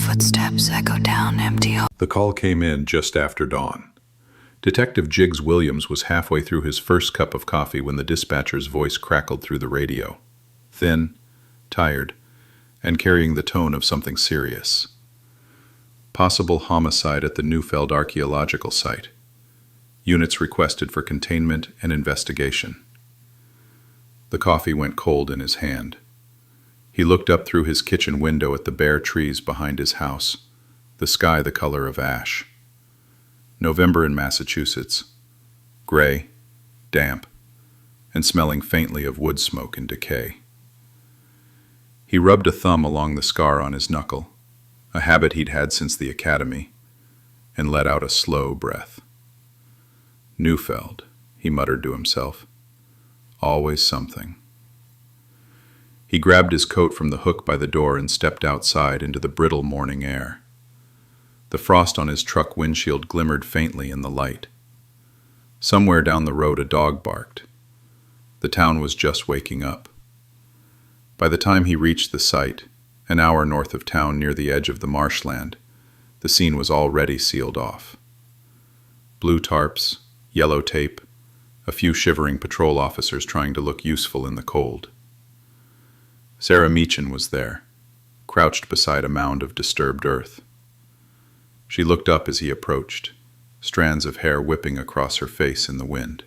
Footsteps echo down empty halls. The call came in just after dawn. Detective Jiggs Williams was halfway through his first cup of coffee when the dispatcher's voice crackled through the radio. Thin, tired, and carrying the tone of something serious. Possible homicide at the Neufeld archeological site. Units requested for containment and investigation. The coffee went cold in his hand. He looked up through his kitchen window at the bare trees behind his house, the sky the color of ash. November in Massachusetts. Gray, damp, and smelling faintly of wood smoke and decay. He rubbed a thumb along the scar on his knuckle, a habit he'd had since the academy, and let out a slow breath. Neufeld, he muttered to himself. Always something. He grabbed his coat from the hook by the door and stepped outside into the brittle morning air. The frost on his truck windshield glimmered faintly in the light. Somewhere down the road a dog barked. The town was just waking up. By the time he reached the site, an hour north of town near the edge of the marshland, the scene was already sealed off. Blue tarps, yellow tape, a few shivering patrol officers trying to look useful in the cold. Sarah Meechan was there, crouched beside a mound of disturbed earth. She looked up as he approached, strands of hair whipping across her face in the wind.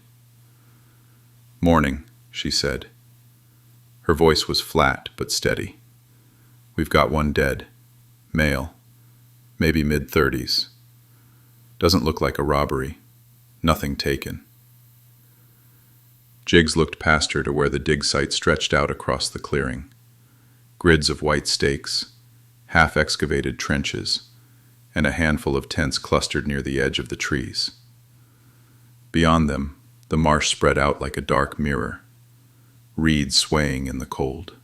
"Morning," she said. Her voice was flat but steady. "We've got one dead. Male. Maybe mid-30s. Doesn't look like a robbery. Nothing taken." Jiggs looked past her to where the dig site stretched out across the clearing. Grids of white stakes, half-excavated trenches, and a handful of tents clustered near the edge of the trees. Beyond them, the marsh spread out like a dark mirror, reeds swaying in the cold.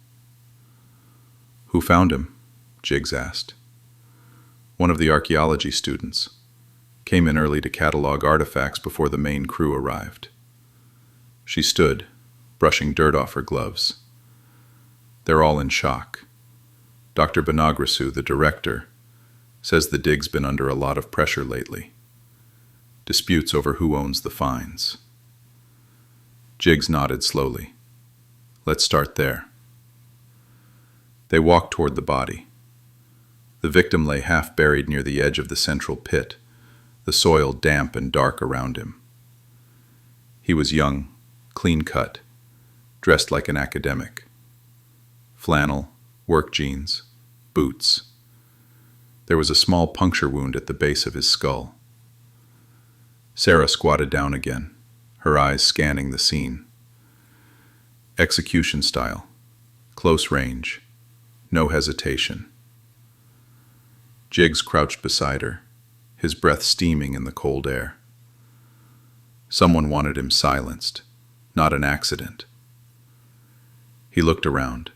"Who found him?" Jiggs asked. "One of the archaeology students. Came in early to catalog artifacts before the main crew arrived." She stood, brushing dirt off her gloves. "They're all in shock. Dr. Banagrasu, the director, says the dig's been under a lot of pressure lately. Disputes over who owns the finds." Jiggs nodded slowly. "Let's start there." They walked toward the body. The victim lay half buried near the edge of the central pit, the soil damp and dark around him. He was young, clean-cut, dressed like an academic. Flannel, work jeans, boots. There was a small puncture wound at the base of his skull. Sarah squatted down again, her eyes scanning the scene. Execution style, close range, no hesitation. Jiggs crouched beside her, his breath steaming in the cold air. Someone wanted him silenced, not an accident. He looked around.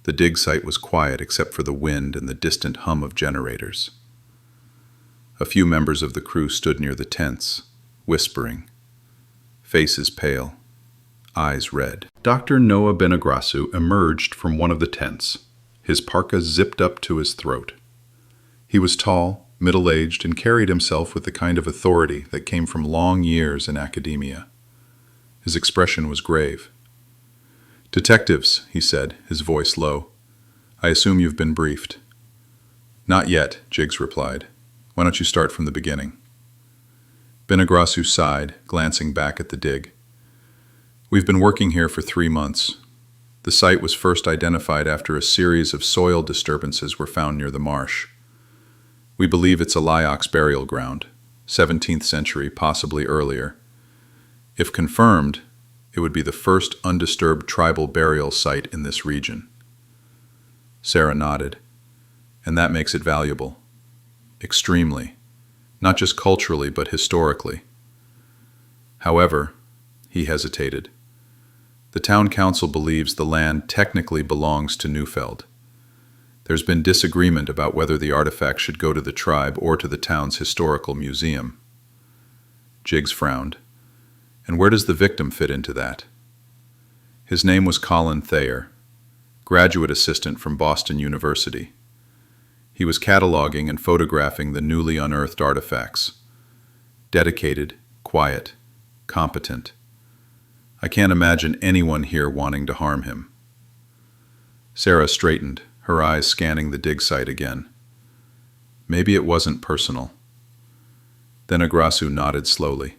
The dig site was quiet except for the wind and the distant hum of generators. A few members of the crew stood near the tents, whispering, faces pale, eyes red. Dr. Noah Benagrasu emerged from one of the tents, his parka zipped up to his throat. He was tall, middle-aged, and carried himself with the kind of authority that came from long years in academia. His expression was grave. "Detectives," he said, his voice low. "I assume you've been briefed." "Not yet," Jiggs replied. "Why don't you start from the beginning?" Benagrasu sighed, glancing back at the dig. "We've been working here for 3 months. The site was first identified after a series of soil disturbances were found near the marsh. We believe it's a Lyox burial ground, 17th century, possibly earlier. If confirmed, it would be the first undisturbed tribal burial site in this region." Sarah nodded. "And that makes it valuable. Extremely. Not just culturally, but historically." "However," he hesitated, "the town council believes the land technically belongs to Neufeld. There's been disagreement about whether the artifact should go to the tribe or to the town's historical museum." Jiggs frowned. "And where does the victim fit into that?" His name was Colin Thayer, graduate assistant from Boston University. He was cataloging and photographing the newly unearthed artifacts. Dedicated, quiet, competent. I can't imagine anyone here wanting to harm him. Sarah straightened, her eyes scanning the dig site again. Maybe it wasn't personal. Then Agrasu nodded slowly.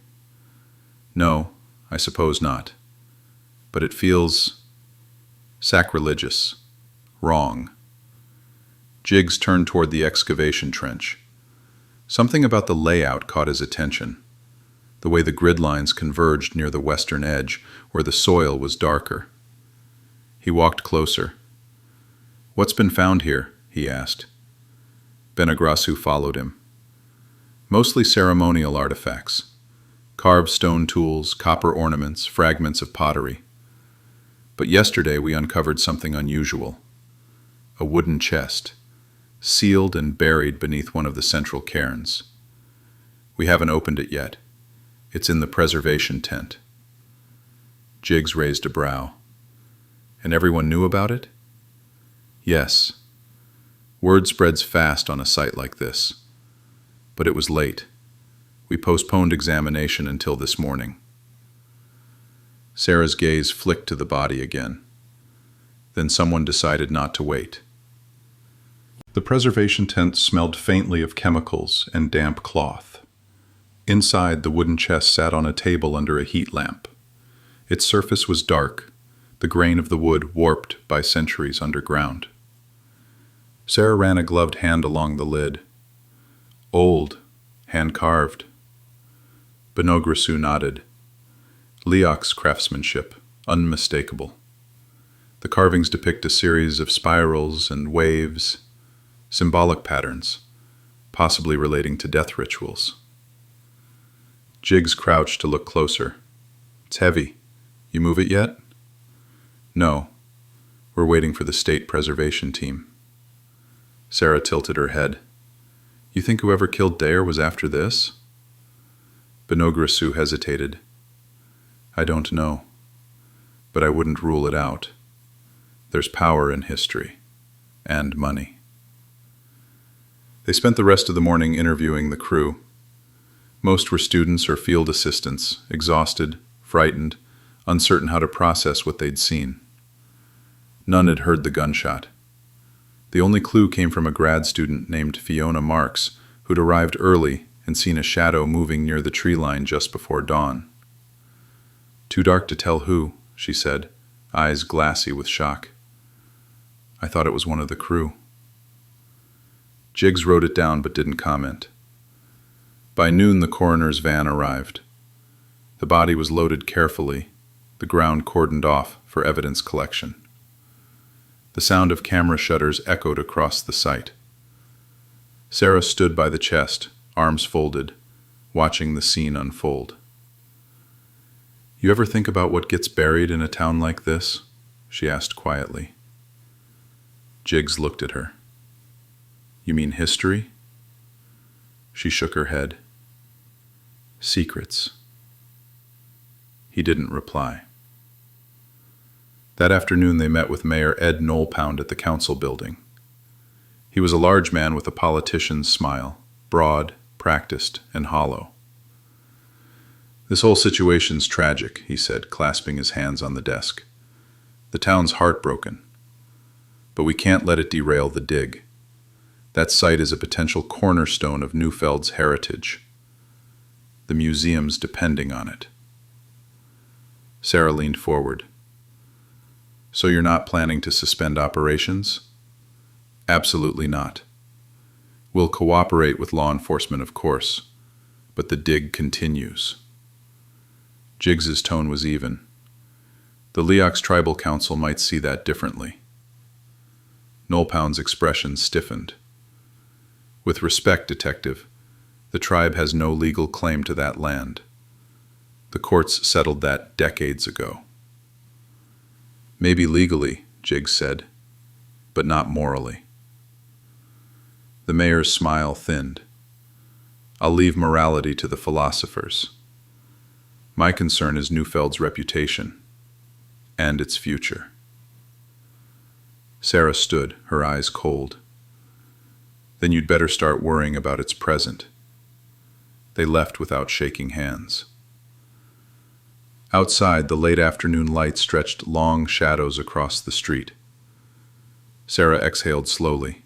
No, I suppose not. But it feels sacrilegious, wrong. Jiggs turned toward the excavation trench. Something about the layout caught his attention. The way the grid lines converged near the western edge, where the soil was darker. He walked closer. "What's been found here?" he asked. Benagrasu followed him. Mostly ceremonial artifacts. Carved stone tools, copper ornaments, fragments of pottery. But yesterday we uncovered something unusual. A wooden chest, sealed and buried beneath one of the central cairns. We haven't opened it yet. It's in the preservation tent. Jiggs raised a brow. And everyone knew about it? Yes. Word spreads fast on a site like this. But it was late. We postponed examination until this morning. Sarah's gaze flicked to the body again. Then someone decided not to wait. The preservation tent smelled faintly of chemicals and damp cloth. Inside, the wooden chest sat on a table under a heat lamp. Its surface was dark, the grain of the wood warped by centuries underground. Sarah ran a gloved hand along the lid. Old, hand-carved. Benograsu nodded. Liak's craftsmanship, unmistakable. The carvings depict a series of spirals and waves, symbolic patterns, possibly relating to death rituals. Jiggs crouched to look closer. It's heavy. You move it yet? No. We're waiting for the state preservation team. Sarah tilted her head. You think whoever killed Dare was after this? Benograsu hesitated. I don't know, but I wouldn't rule it out. There's power in history, and money. They spent the rest of the morning interviewing the crew. Most were students or field assistants, exhausted, frightened, uncertain how to process what they'd seen. None had heard the gunshot. The only clue came from a grad student named Fiona Marks, who'd arrived early and seen a shadow moving near the tree line just before dawn. Too dark to tell who, she said, eyes glassy with shock. I thought it was one of the crew. Jiggs wrote it down but didn't comment. By noon, the coroner's van arrived. The body was loaded carefully, the ground cordoned off for evidence collection. The sound of camera shutters echoed across the site. Sarah stood by the chest, arms folded, watching the scene unfold. You ever think about what gets buried in a town like this? She asked quietly. Jiggs looked at her. You mean history? She shook her head. Secrets. He didn't reply. That afternoon they met with Mayor Ed Neufeld at the council building. He was a large man with a politician's smile, broad, practiced, and hollow. This whole situation's tragic, he said, clasping his hands on the desk. The town's heartbroken. But we can't let it derail the dig. That site is a potential cornerstone of Neufeld's heritage. The museum's depending on it. Sarah leaned forward. So you're not planning to suspend operations? Absolutely not. We'll cooperate with law enforcement, of course, but the dig continues. Jiggs's tone was even. The Leox Tribal Council might see that differently. Nolpound's expression stiffened. With respect, Detective, the tribe has no legal claim to that land. The courts settled that decades ago. Maybe legally, Jiggs said, but not morally. The mayor's smile thinned. I'll leave morality to the philosophers. My concern is Neufeld's reputation and its future. Sarah stood, her eyes cold. Then you'd better start worrying about its present. They left without shaking hands. Outside, the late afternoon light stretched long shadows across the street. Sarah exhaled slowly.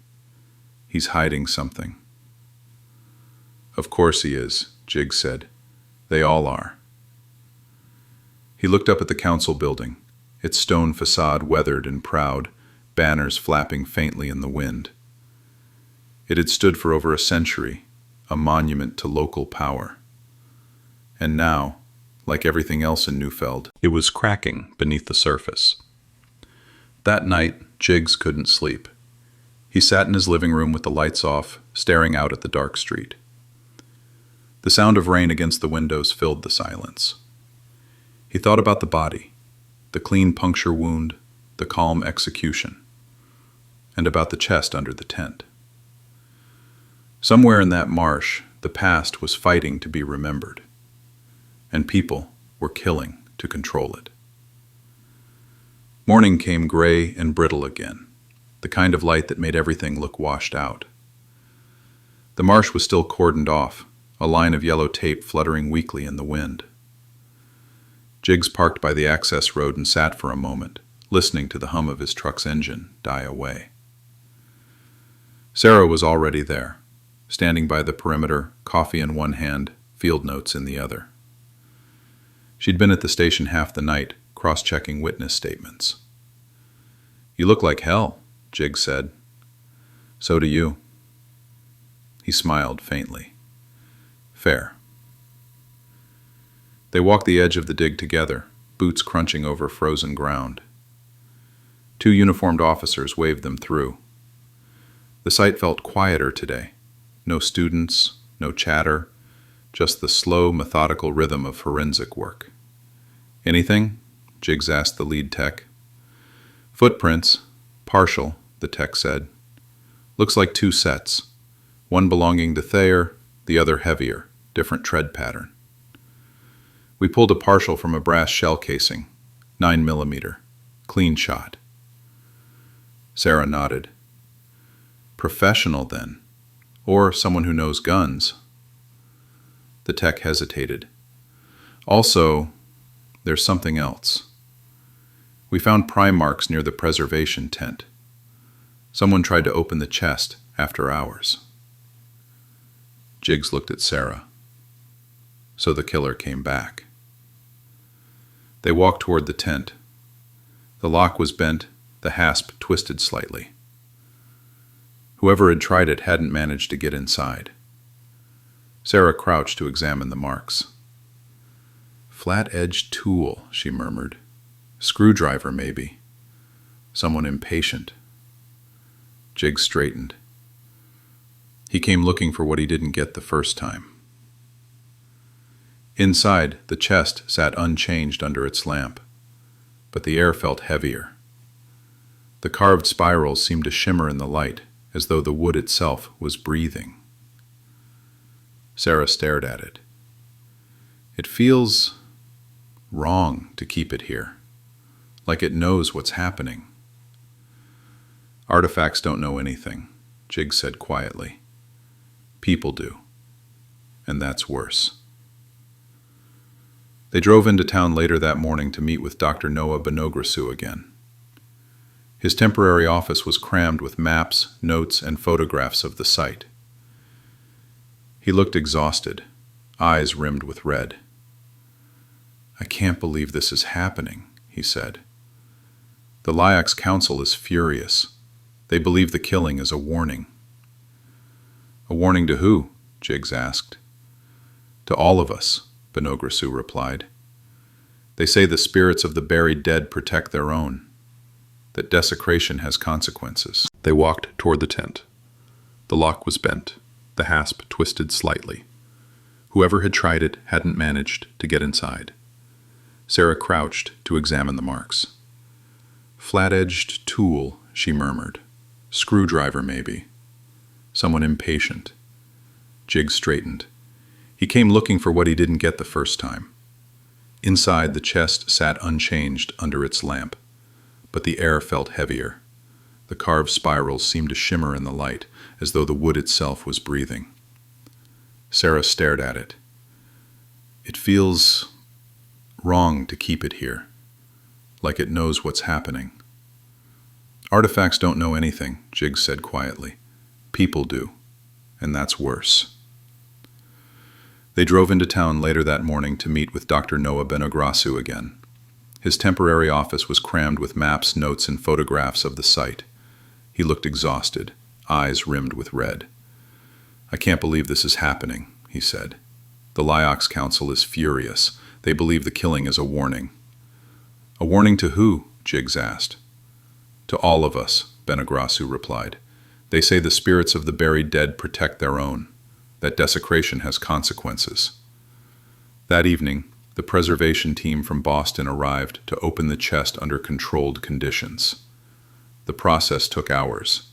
He's hiding something. Of course he is, Jiggs said. They all are. He looked up at the council building, its stone facade weathered and proud, banners flapping faintly in the wind. It had stood for over a century, a monument to local power. And now, like everything else in Neufeld, it was cracking beneath the surface. That night, Jiggs couldn't sleep. He sat in his living room with the lights off, staring out at the dark street. The sound of rain against the windows filled the silence. He thought about the body, the clean puncture wound, the calm execution, and about the chest under the tent. Somewhere in that marsh, the past was fighting to be remembered, and people were killing to control it. Morning came gray and brittle again, the kind of light that made everything look washed out. The marsh was still cordoned off, a line of yellow tape fluttering weakly in the wind. Jiggs parked by the access road and sat for a moment, listening to the hum of his truck's engine die away. Sarah was already there, standing by the perimeter, coffee in one hand, field notes in the other. She'd been at the station half the night, cross-checking witness statements. "You look like hell," Jiggs said. "So do you." He smiled faintly. "Fair." They walked the edge of the dig together, boots crunching over frozen ground. 2 uniformed officers waved them through. The site felt quieter today. No students, no chatter, just the slow, methodical rhythm of forensic work. "Anything?" Jiggs asked the lead tech. "Footprints. Partial," the tech said. "Looks like 2 sets. One belonging to Thayer, the other heavier, different tread pattern. We pulled a partial from a brass shell casing, 9mm, clean shot." Sarah nodded. "Professional, then. Or someone who knows guns." The tech hesitated. "Also, there's something else. We found pry marks near the preservation tent. Someone tried to open the chest after hours." Jiggs looked at Sarah. So the killer came back. They walked toward the tent. The lock was bent, the hasp twisted slightly. Whoever had tried it hadn't managed to get inside. Sarah crouched to examine the marks. "Flat-edged tool," she murmured. "Screwdriver, maybe. Someone impatient." Jiggs straightened. He came looking for what he didn't get the first time. Inside, the chest sat unchanged under its lamp, but the air felt heavier. The carved spirals seemed to shimmer in the light, as though the wood itself was breathing. Sarah stared at it. "It feels wrong to keep it here, like it knows what's happening." "Artifacts don't know anything," Jiggs said quietly. "People do, and that's worse." They drove into town later that morning to meet with Dr. Noah Benogrisu again. His temporary office was crammed with maps, notes, and photographs of the site. He looked exhausted, eyes rimmed with red. "I can't believe this is happening," he said. "The Liax Council is furious. They believe the killing is a warning." "A warning to who?" Jiggs asked. "To all of us," Benogrisu replied. "They say the spirits of the buried dead protect their own, that desecration has consequences." They walked toward the tent. The lock was bent, the hasp twisted slightly. Whoever had tried it hadn't managed to get inside. Sarah crouched to examine the marks. "Flat-edged tool," she murmured. "Screwdriver, maybe. Someone impatient." Jiggs straightened. He came looking for what he didn't get the first time. Inside, the chest sat unchanged under its lamp, but the air felt heavier. The carved spirals seemed to shimmer in the light, as though the wood itself was breathing. Sarah stared at it. It feels wrong to keep it here, like it knows what's happening. Artifacts don't know anything, Jiggs said quietly. People do, and that's worse. They drove into town later that morning to meet with Dr. Noah Benegrasu again. His temporary office was crammed with maps, notes, and photographs of the site. He looked exhausted, eyes rimmed with red. "I can't believe this is happening," he said. "The Lyox Council is furious. They believe the killing is a warning." "A warning to who?" Jiggs asked. "To all of us," Benegrasu replied. "They say the spirits of the buried dead protect their own. That desecration has consequences." That evening, the preservation team from Boston arrived to open the chest under controlled conditions. The process took hours.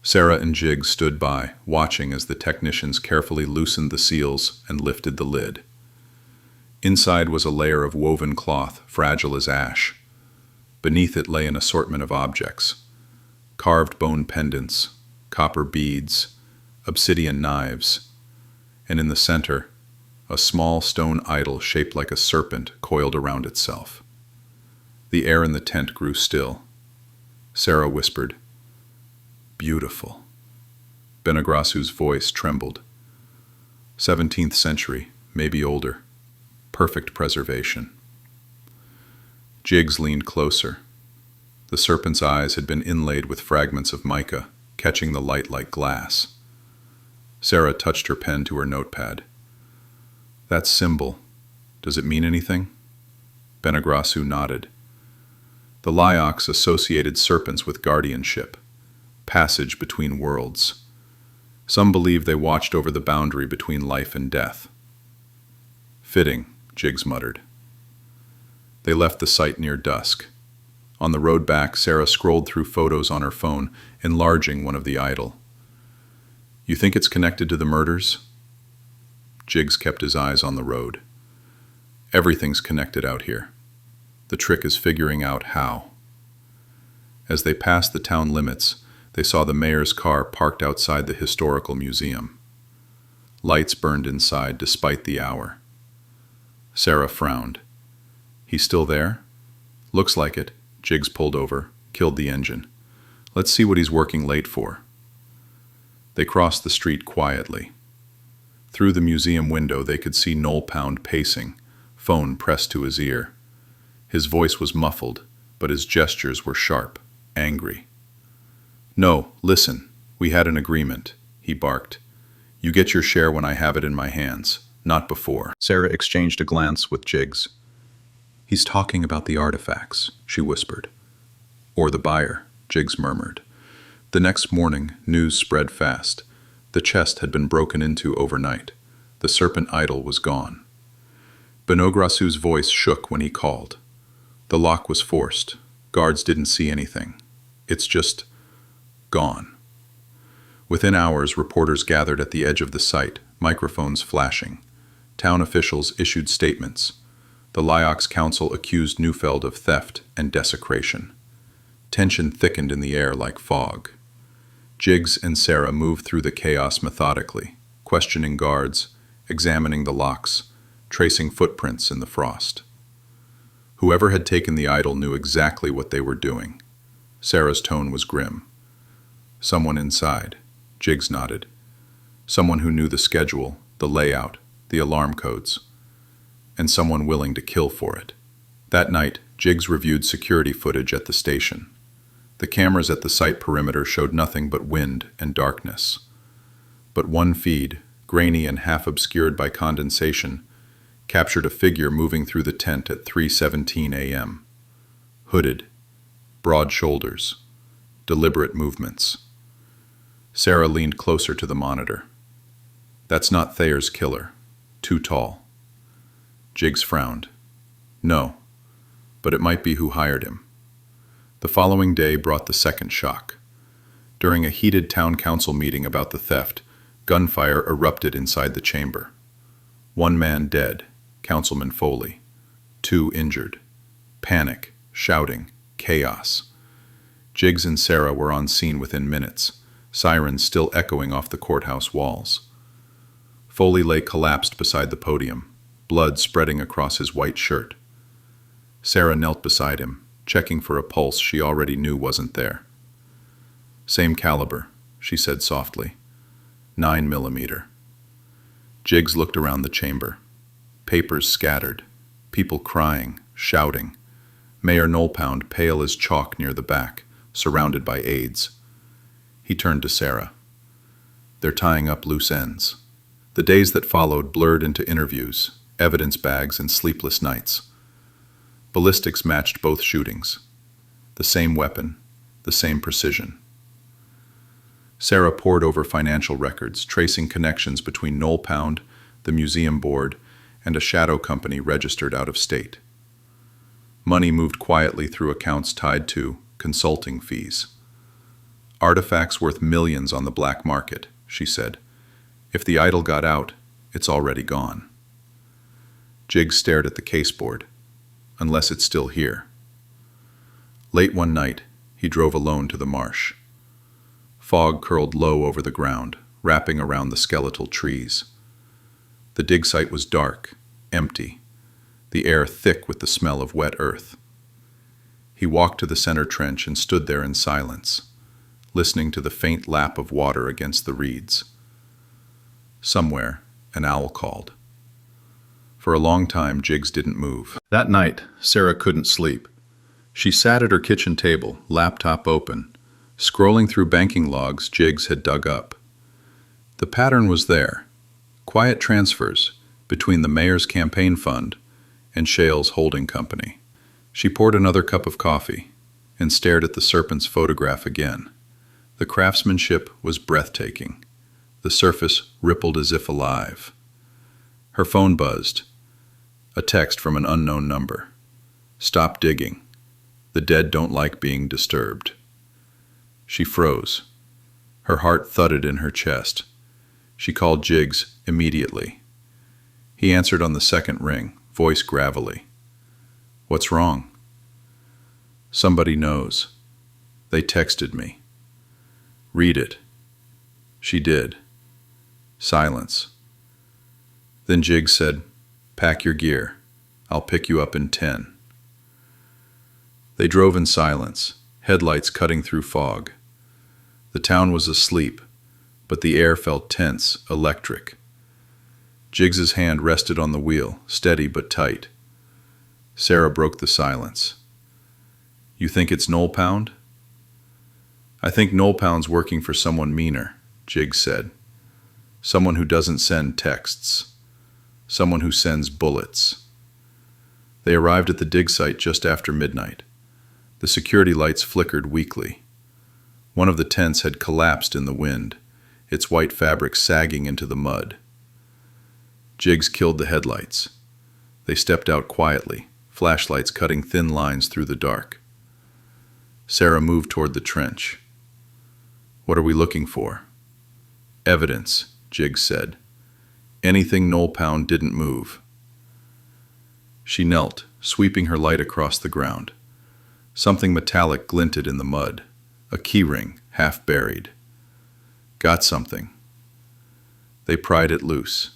Sarah and Jiggs stood by, watching as the technicians carefully loosened the seals and lifted the lid. Inside was a layer of woven cloth, fragile as ash. Beneath it lay an assortment of objects: carved bone pendants, copper beads, obsidian knives, and in the center, a small stone idol shaped like a serpent coiled around itself. The air in the tent grew still. Sarah whispered, "Beautiful." Benegrasu's voice trembled. 17th century, maybe older. Perfect preservation. Jiggs leaned closer. The serpent's eyes had been inlaid with fragments of mica, catching the light like glass. Sarah touched her pen to her notepad. "That symbol, does it mean anything?" Benegrasu nodded. The Lyox associated serpents with guardianship, passage between worlds. Some believe they watched over the boundary between life and death. "Fitting," Jiggs muttered. They left the site near dusk. On the road back, Sarah scrolled through photos on her phone, enlarging one of the idol. "You think it's connected to the murders?" Jiggs kept his eyes on the road. "Everything's connected out here. The trick is figuring out how." As they passed the town limits, they saw the mayor's car parked outside the historical museum. Lights burned inside despite the hour. Sarah frowned. "He's still there?" "Looks like it." Jiggs pulled over, killed the engine. "Let's see what he's working late for." They crossed the street quietly. Through the museum window they could see Noel Pound pacing, phone pressed to his ear. His voice was muffled, but his gestures were sharp, angry. "No, listen, we had an agreement," he barked. "You get your share when I have it in my hands, not before." Sarah exchanged a glance with Jiggs. "He's talking about the artifacts," she whispered. "Or the buyer," Jiggs murmured. The next morning, news spread fast. The chest had been broken into overnight. The serpent idol was gone. Benegrasu's voice shook when he called. The lock was forced. Guards didn't see anything. It's just gone. Within hours, reporters gathered at the edge of the site, microphones flashing. Town officials issued statements. The Lyox Council accused Neufeld of theft and desecration. Tension thickened in the air like fog. Jiggs and Sarah moved through the chaos methodically, questioning guards, examining the locks, tracing footprints in the frost. Whoever had taken the idol knew exactly what they were doing. Sarah's tone was grim. "Someone inside," Jiggs nodded. "Someone who knew the schedule, the layout, the alarm codes. And someone willing to kill for it." That night, Jiggs reviewed security footage at the station. The cameras at the site perimeter showed nothing but wind and darkness. But one feed, grainy and half obscured by condensation, captured a figure moving through the tent at 3:17 a.m. Hooded, broad shoulders, deliberate movements. Sarah leaned closer to the monitor. "That's not Thayer's killer. Too tall." Jiggs frowned. "No, but it might be who hired him." The following day brought the second shock. During a heated town council meeting about the theft, gunfire erupted inside the chamber. One man dead, Councilman Foley. 2 injured. Panic, shouting, chaos. Jiggs and Sarah were on scene within minutes, sirens still echoing off the courthouse walls. Foley lay collapsed beside the podium, blood spreading across his white shirt. Sarah knelt beside him, checking for a pulse she already knew wasn't there. "Same caliber," she said softly. 9mm. Jiggs looked around the chamber. Papers scattered, people crying, shouting. Mayor Neufeld pale as chalk near the back, surrounded by aides. He turned to Sarah. "They're tying up loose ends." The days that followed blurred into interviews, evidence bags, and sleepless nights. Ballistics matched both shootings. The same weapon, the same precision. Sarah pored over financial records, tracing connections between Neufeld, the museum board, and a shadow company registered out of state. Money moved quietly through accounts tied to consulting fees. "Artifacts worth millions on the black market," she said. "If the idol got out, it's already gone." Jiggs stared at the caseboard. "Unless it's still here." Late one night, he drove alone to the marsh. Fog curled low over the ground, wrapping around the skeletal trees. The dig site was dark, empty, the air thick with the smell of wet earth. He walked to the center trench and stood there in silence, listening to the faint lap of water against the reeds. Somewhere, an owl called. For a long time, Jiggs didn't move. That night, Sarah couldn't sleep. She sat at her kitchen table, laptop open, scrolling through banking logs Jiggs had dug up. The pattern was there. Quiet transfers between the mayor's campaign fund and Shale's holding company. She poured another cup of coffee and stared at the serpent's photograph again. The craftsmanship was breathtaking. The surface rippled as if alive. Her phone buzzed. A text from an unknown number. "Stop digging. The dead don't like being disturbed." She froze. Her heart thudded in her chest. She called Jiggs immediately. He answered on the second ring, voice gravelly. "What's wrong?" "Somebody knows. They texted me." "Read it." She did. Silence. Then Jiggs said, "Pack your gear. I'll pick you up in 10. They drove in silence, headlights cutting through fog. The town was asleep, but the air felt tense, electric. Jiggs's hand rested on the wheel, steady but tight. Sarah broke the silence. "You think it's Neufeld?" "I think Neufeld's working for someone meaner," Jiggs said. "Someone who doesn't send texts. Someone who sends bullets." They arrived at the dig site just after midnight. The security lights flickered weakly. One of the tents had collapsed in the wind, its white fabric sagging into the mud. Jiggs killed the headlights. They stepped out quietly, flashlights cutting thin lines through the dark. Sarah moved toward the trench. "What are we looking for?" "Evidence," Jiggs said. "Anything Neufeld didn't move." She knelt, sweeping her light across the ground. Something metallic glinted in the mud, a key ring, half buried. "Got something." They pried it loose.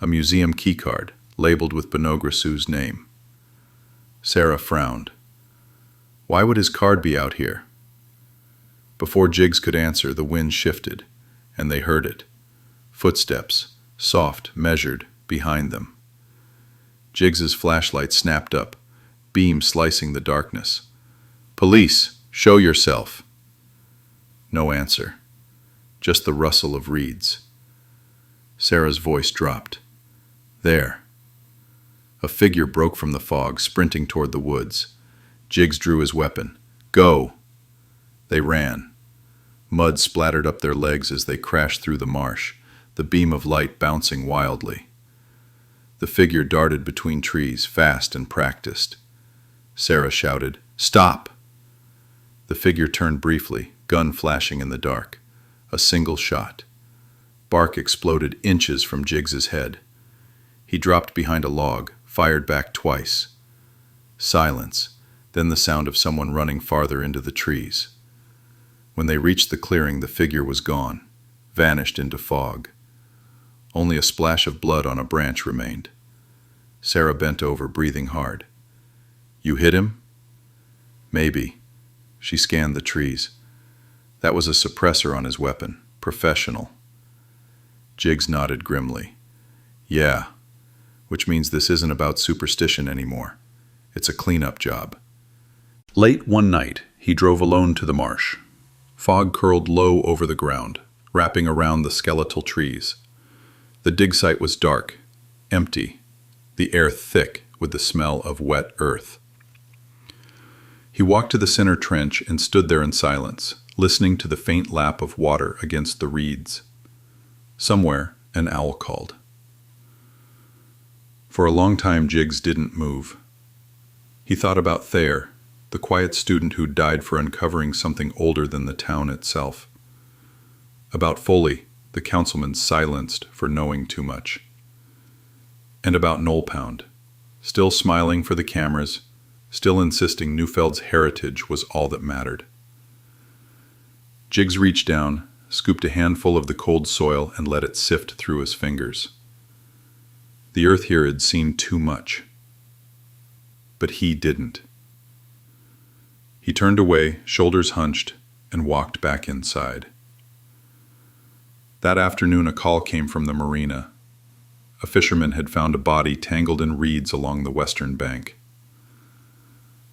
A museum keycard, labeled with Bonograsu's name. Sarah frowned. Why would his card be out here? Before Jiggs could answer, the wind shifted, and they heard it. Footsteps, soft, measured, behind them. Jiggs's flashlight snapped up, beam slicing the darkness. "Police, show yourself." No answer. Just the rustle of reeds. Sarah's voice dropped. "There." A figure broke from the fog, sprinting toward the woods. Jiggs drew his weapon. "Go!" They ran. Mud splattered up their legs as they crashed through the marsh, the beam of light bouncing wildly. The figure darted between trees, fast and practiced. Sarah shouted, "Stop!" The figure turned briefly, gun flashing in the dark. A single shot. Bark exploded inches from Jiggs's head. He dropped behind a log, fired back twice. Silence, then the sound of someone running farther into the trees. When they reached the clearing, the figure was gone, vanished into fog. Only a splash of blood on a branch remained. Sarah bent over, breathing hard. "You hit him?" "Maybe." She scanned the trees. That was a suppressor on his weapon. Professional. Jiggs nodded grimly. "Yeah, which means this isn't about superstition anymore. It's a cleanup job." Late one night, he drove alone to the marsh. Fog curled low over the ground, wrapping around the skeletal trees. The dig site was dark, empty, the air thick with the smell of wet earth. He walked to the center trench and stood there in silence, listening to the faint lap of water against the reeds. Somewhere, an owl called. For a long time, Jiggs didn't move. He thought about Thayer, the quiet student who died for uncovering something older than the town itself. About Foley, the councilman silenced for knowing too much. And about Neufeld, still smiling for the cameras, still insisting Neufeld's heritage was all that mattered. Jiggs reached down, scooped a handful of the cold soil and let it sift through his fingers. The earth here had seen too much. But he didn't. He turned away, shoulders hunched, and walked back inside. That afternoon, a call came from the marina. A fisherman had found a body tangled in reeds along the western bank.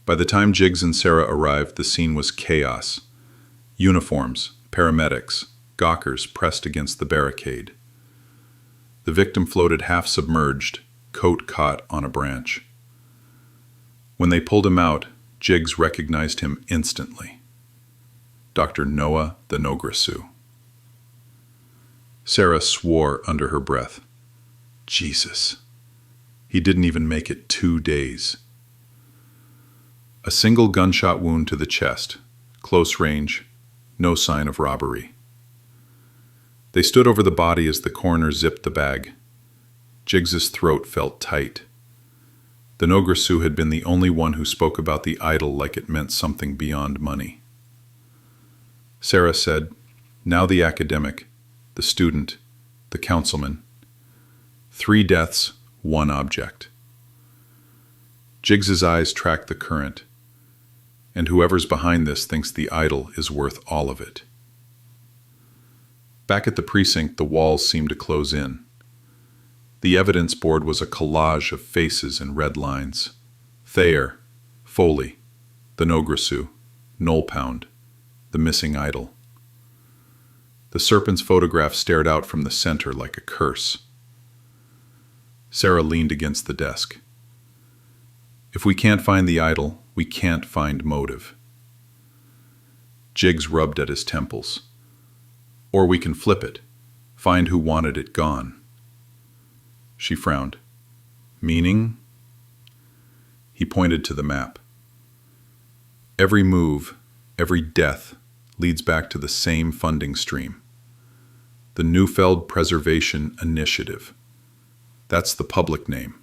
By the time Jiggs and Sarah arrived, the scene was chaos. Uniforms, paramedics, gawkers pressed against the barricade. The victim floated half submerged, coat caught on a branch. When they pulled him out, Jiggs recognized him instantly. Dr. Noah the Neufeld. Sarah swore under her breath. Jesus. He didn't even make it 2 days. A single gunshot wound to the chest, close range, no sign of robbery. They stood over the body as the coroner zipped the bag. Jiggs's throat felt tight. The Neufeld had been the only one who spoke about the idol like it meant something beyond money. Sarah said, "Now the academic, the student, the councilman. 3 deaths, 1 object." Jiggs's eyes tracked the current, and whoever's behind this thinks the idol is worth all of it. Back at the precinct, the walls seemed to close in. The evidence board was a collage of faces and red lines. Thayer, Foley, the Neufeld, Neufeld, the missing idol. The serpent's photograph stared out from the center like a curse. Sarah leaned against the desk. "If we can't find the idol, we can't find motive." Jiggs rubbed at his temples. "Or we can flip it, find who wanted it gone." She frowned. "Meaning?" He pointed to the map. "Every move, every death, leads back to the same funding stream. The Neufeld Preservation Initiative. That's the public name.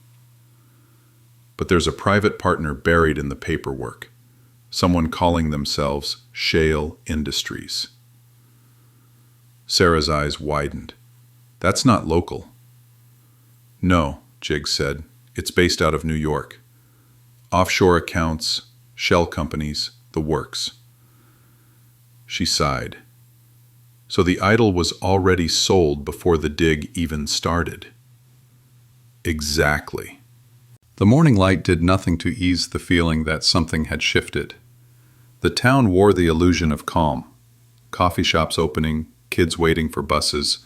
But there's a private partner buried in the paperwork, someone calling themselves Shale Industries." Sarah's eyes widened. "That's not local." "No," Jiggs said. "It's based out of New York. Offshore accounts, shell companies, the works." She sighed. So the idol was already sold before the dig even started. Exactly. The morning light did nothing to ease the feeling that something had shifted. The town wore the illusion of calm. Coffee shops opening, kids waiting for buses.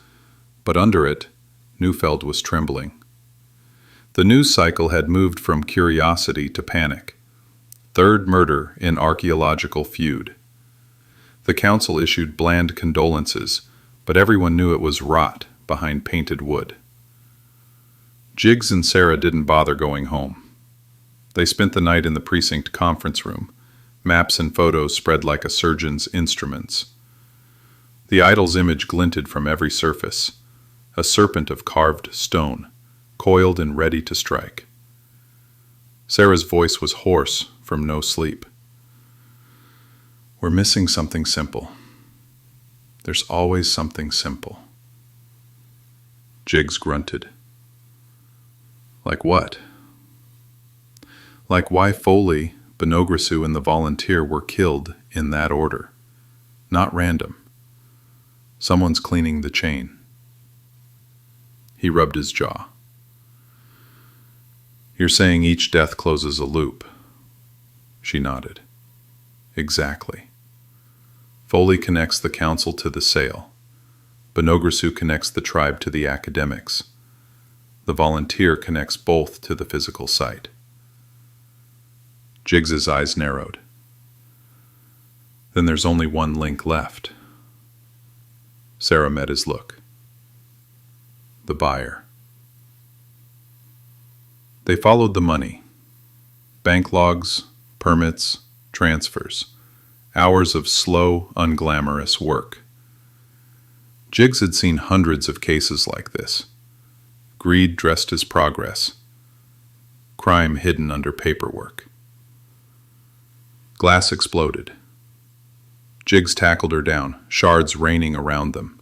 But under it, Neufeld was trembling. The news cycle had moved from curiosity to panic. 3rd murder in archeological feud. The council issued bland condolences, but everyone knew it was rot behind painted wood. Jiggs and Sarah didn't bother going home. They spent the night in the precinct conference room, maps and photos spread like a surgeon's instruments. The idol's image glinted from every surface, a serpent of carved stone, coiled and ready to strike. Sarah's voice was hoarse from no sleep. "We're missing something simple. There's always something simple. Jiggs grunted. Like what? Like why Foley, Bonogrisou, and the volunteer were killed in that order. Not random. Someone's cleaning the chain. He rubbed his jaw. You're saying each death closes a loop. She nodded. Exactly. Foley connects the council to the sale. Bonogrisou connects the tribe to the academics. The volunteer connects both to the physical site. Jiggs's eyes narrowed. Then there's only one link left. Sarah met his look. The buyer. They followed the money. Bank logs, permits, transfers. Hours of slow, unglamorous work. Jiggs had seen hundreds of cases like this. Greed dressed as progress. Crime hidden under paperwork. Glass exploded. Jiggs tackled her down, shards raining around them.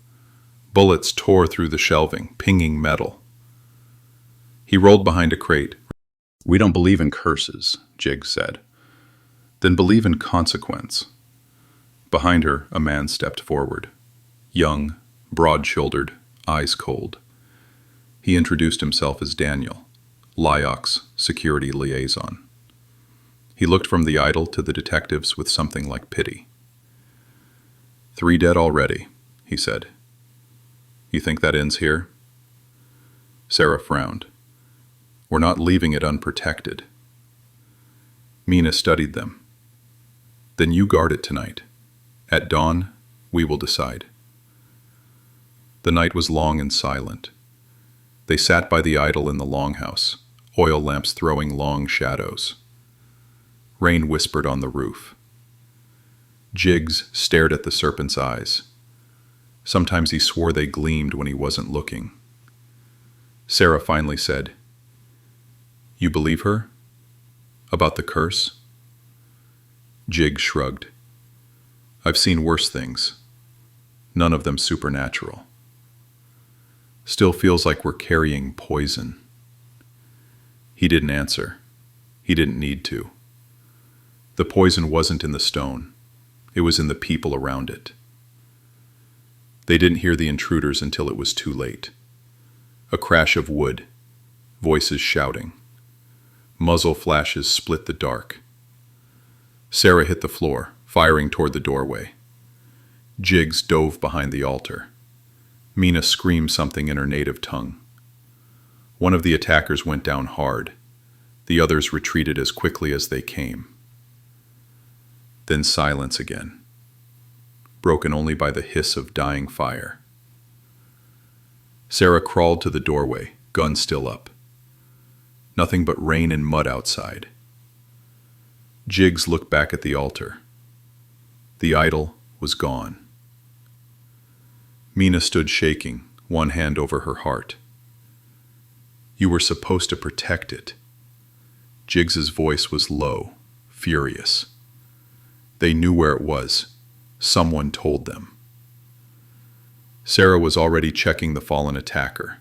Bullets tore through the shelving, pinging metal. He rolled behind a crate. We don't believe in curses, Jiggs said. Then believe in consequence. Behind her, a man stepped forward. Young, broad-shouldered, eyes cold. He introduced himself as Daniel, Lyok's security liaison. He looked from the idol to the detectives with something like pity. 3 dead already, he said. You think that ends here? Sarah frowned. We're not leaving it unprotected. Mina studied them. Then you guard it tonight. At dawn, we will decide. The night was long and silent. They sat by the idol in the longhouse, oil lamps throwing long shadows. Rain whispered on the roof. Jiggs stared at the serpent's eyes. Sometimes he swore they gleamed when he wasn't looking. Sarah finally said, You believe her? About the curse? Jiggs shrugged. I've seen worse things. None of them supernatural. Still feels like we're carrying poison. He didn't answer. He didn't need to. The poison wasn't in the stone. It was in the people around it. They didn't hear the intruders until it was too late. A crash of wood, voices shouting. Muzzle flashes split the dark. Sarah hit the floor, firing toward the doorway. Jiggs dove behind the altar. Mina screamed something in her native tongue. One of the attackers went down hard. The others retreated as quickly as they came. Then silence again, broken only by the hiss of dying fire. Sarah crawled to the doorway, gun still up. Nothing but rain and mud outside. Jiggs looked back at the altar. The idol was gone. Mina stood shaking, one hand over her heart. You were supposed to protect it. Jiggs's voice was low, furious. They knew where it was. Someone told them. Sarah was already checking the fallen attacker.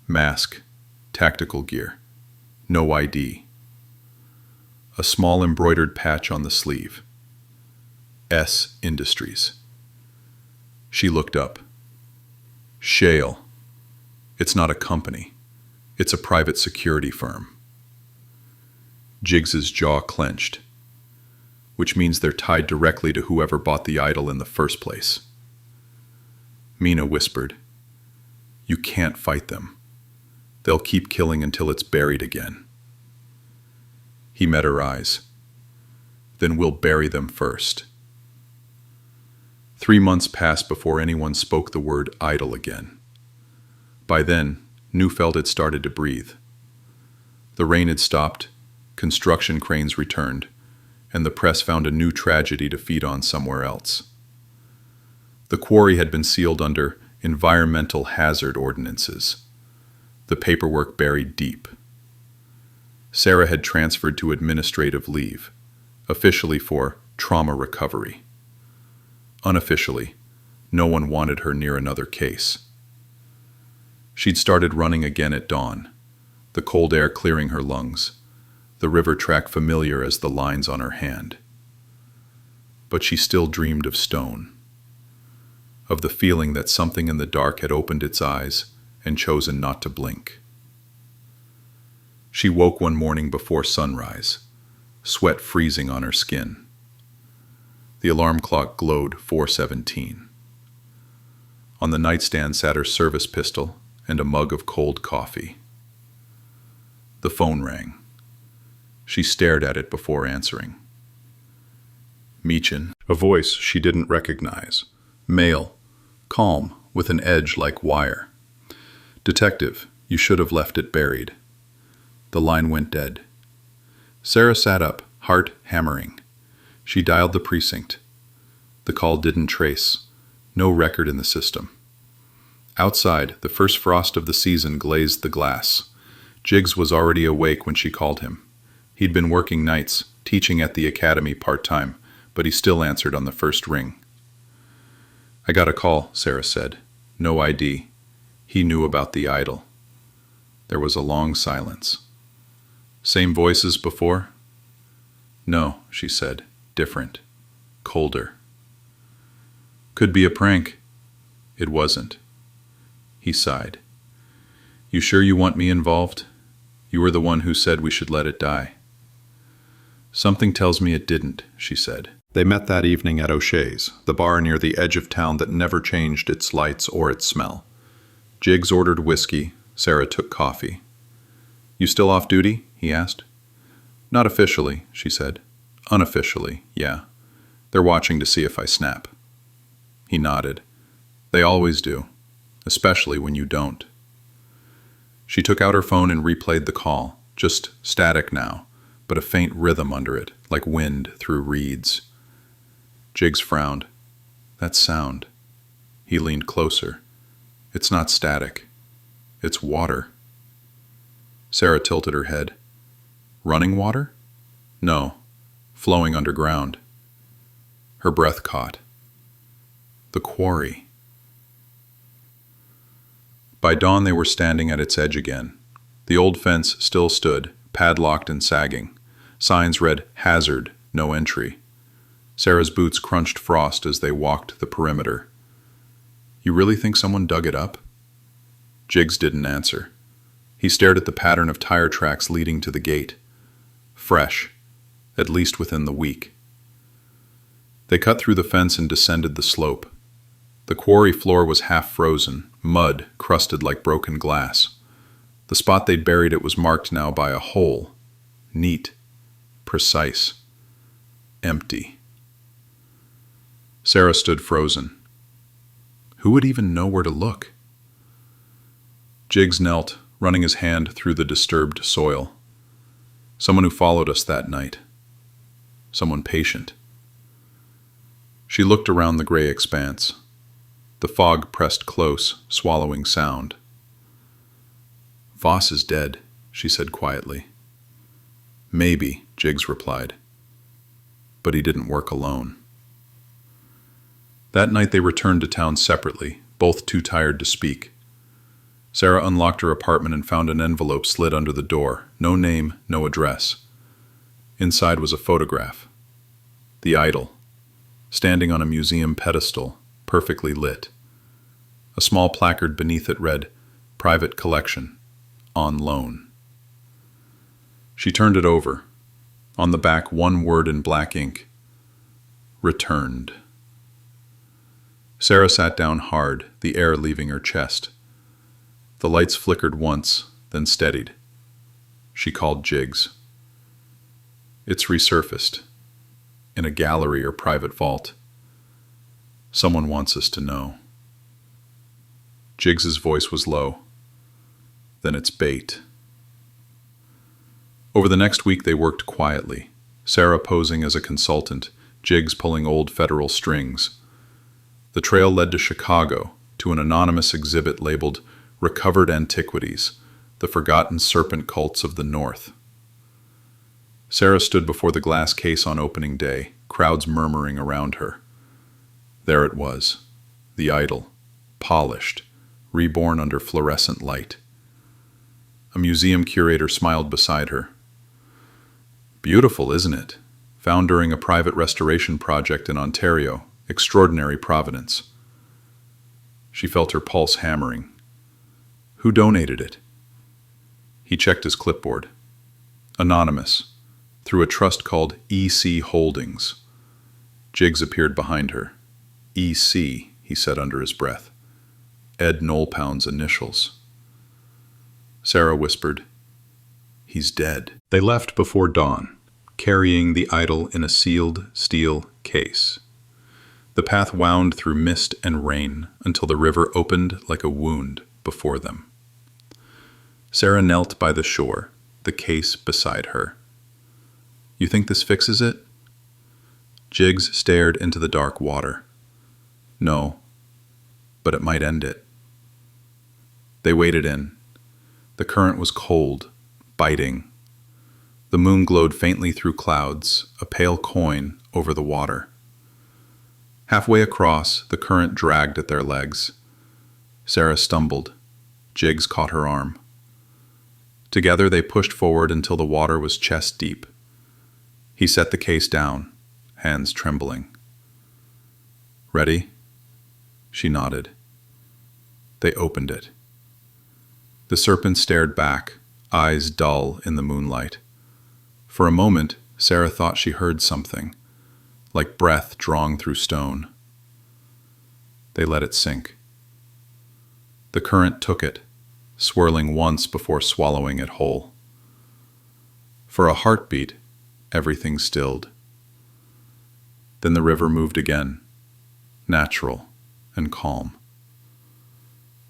Mask, tactical gear, no ID. A small embroidered patch on the sleeve. S Industries. She looked up. Shale. It's not a company. It's a private security firm. Jiggs's jaw clenched, which means they're tied directly to whoever bought the idol in the first place. Mina whispered, You can't fight them. They'll keep killing until it's buried again. He met her eyes. Then we'll bury them first. 3 months passed before anyone spoke the word idol again. By then, Neufeld had started to breathe. The rain had stopped, construction cranes returned, and the press found a new tragedy to feed on somewhere else. The quarry had been sealed under environmental hazard ordinances, the paperwork buried deep. Sarah had transferred to administrative leave, officially for trauma recovery. Unofficially, No one wanted her near another case. She'd started running again at dawn, the cold air clearing her lungs, the river track familiar as the lines on her hand. But she still dreamed of stone, of the feeling that something in the dark had opened its eyes and chosen not to blink. She woke one morning before sunrise, sweat freezing on her skin. The alarm clock glowed 4:17. On the nightstand sat her service pistol and a mug of cold coffee. The phone rang. She stared at it before answering. Meechin, a voice she didn't recognize. Male, calm, with an edge like wire. Detective, you should have left it buried. The line went dead. Sarah sat up, heart hammering. She dialed the precinct. The call didn't trace. No record in the system. Outside, the first frost of the season glazed the glass. Jiggs was already awake when she called him. He'd been working nights, teaching at the academy part-time, but he still answered on the first ring. I got a call, Sarah said. No ID. He knew about the idol. There was a long silence. Same voices before? No, she said. Different. Colder. Could be a prank. It wasn't. He sighed. You sure you want me involved? You were the one who said we should let it die. Something tells me it didn't, she said. They met that evening at O'Shea's, the bar near the edge of town that never changed its lights or its smell. Jiggs ordered whiskey. Sarah took coffee. You still off duty? He asked. Not officially, she said. Unofficially, yeah. They're watching to see if I snap. He nodded. They always do, especially when you don't. She took out her phone and replayed the call, just static now, but a faint rhythm under it, like wind through reeds. Jiggs frowned. That sound. He leaned closer. It's not static. It's water. Sarah tilted her head. Running water? No, flowing underground. Her breath caught. The quarry. By dawn they were standing at its edge again. The old fence still stood, padlocked and sagging. Signs read, Hazard, no entry. Sarah's boots crunched frost as they walked the perimeter. You really think someone dug it up? Jiggs didn't answer. He stared at the pattern of tire tracks leading to the gate. Fresh, at least within the week. They cut through the fence and descended the slope. The quarry floor was half frozen, mud crusted like broken glass. The spot they'd buried it was marked now by a hole. Neat. Precise. Empty. Sarah stood frozen. Who would even know where to look? Jiggs knelt, running his hand through the disturbed soil. Someone who followed us that night. Someone patient. She looked around the gray expanse. The fog pressed close, swallowing sound. Voss is dead, she said quietly. Maybe, Jiggs replied. But he didn't work alone. That night they returned to town separately, both too tired to speak. Sarah unlocked her apartment and found an envelope slid under the door. No name, no address. Inside was a photograph. The idol, standing on a museum pedestal, perfectly lit. A small placard beneath it read, Private Collection, on loan. She turned it over. On the back, one word in black ink. Returned. Sarah sat down hard, the air leaving her chest. The lights flickered once, then steadied. She called Jiggs. It's resurfaced. In a gallery or private vault. Someone wants us to know. Jiggs's voice was low. Then it's bait. Over the next week they worked quietly, Sarah posing as a consultant, Jiggs pulling old federal strings. The trail led to Chicago, to an anonymous exhibit labeled Recovered Antiquities, the Forgotten Serpent Cults of the North. Sarah stood before the glass case on opening day, crowds murmuring around her. There it was, the idol, polished, reborn under fluorescent light. A museum curator smiled beside her. Beautiful, isn't it? Found during a private restoration project in Ontario. Extraordinary providence. She felt her pulse hammering. Who donated it? He checked his clipboard. Anonymous, through a trust called EC Holdings. Jiggs appeared behind her. EC, he said under his breath. Ed Nolpound's initials. Sarah whispered, He's dead. They left before dawn, carrying the idol in a sealed steel case. The path wound through mist and rain until the river opened like a wound before them. Sarah knelt by the shore, the case beside her. You think this fixes it? Jiggs stared into the dark water. No, but it might end it. They waded in. The current was cold, biting. The moon glowed faintly through clouds, a pale coin over the water. Halfway across, the current dragged at their legs. Sarah stumbled. Jiggs caught her arm. Together they pushed forward until the water was chest deep. He set the case down, hands trembling. Ready? She nodded. They opened it. The serpent stared back, eyes dull in the moonlight. For a moment, Sarah thought she heard something, like breath drawing through stone. They let it sink. The current took it, swirling once before swallowing it whole. For a heartbeat, everything stilled. Then the river moved again, natural and calm.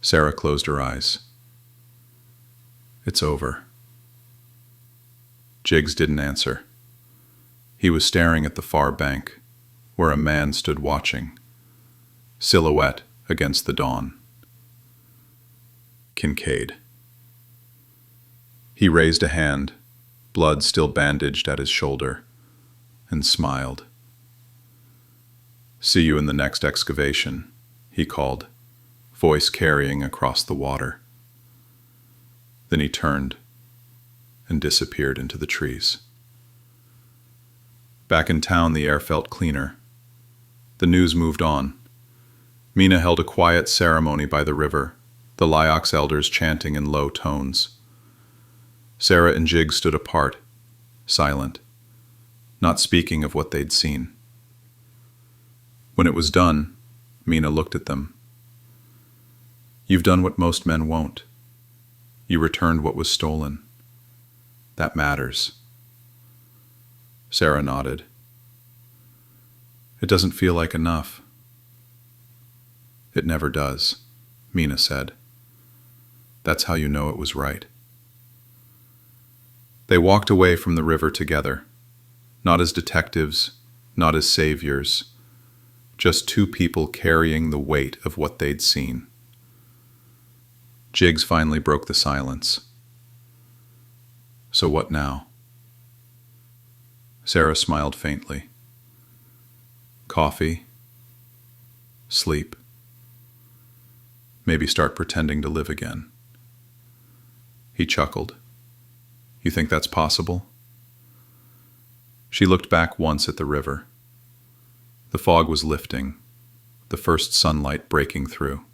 Sarah closed her eyes. It's over. Jiggs didn't answer. He was staring at the far bank, where a man stood watching, silhouette against the dawn. Kincaid. He raised a hand, blood still bandaged at his shoulder, and smiled. See you in the next excavation, he called, voice carrying across the water. Then he turned and disappeared into the trees. Back in town, the air felt cleaner. The news moved on. Mina held a quiet ceremony by the river, the Lyox elders chanting in low tones. Sarah and Jiggs stood apart, silent, not speaking of what they'd seen. When it was done, Mina looked at them. You've done what most men won't. You returned what was stolen. That matters. Sarah nodded. It doesn't feel like enough. It never does, Mina said. That's how you know it was right. They walked away from the river together, not as detectives, not as saviors, just two people carrying the weight of what they'd seen. Jiggs finally broke the silence. So what now? Sarah smiled faintly. Coffee, sleep, maybe start pretending to live again. He chuckled. You think that's possible? She looked back once at the river. The fog was lifting, the first sunlight breaking through.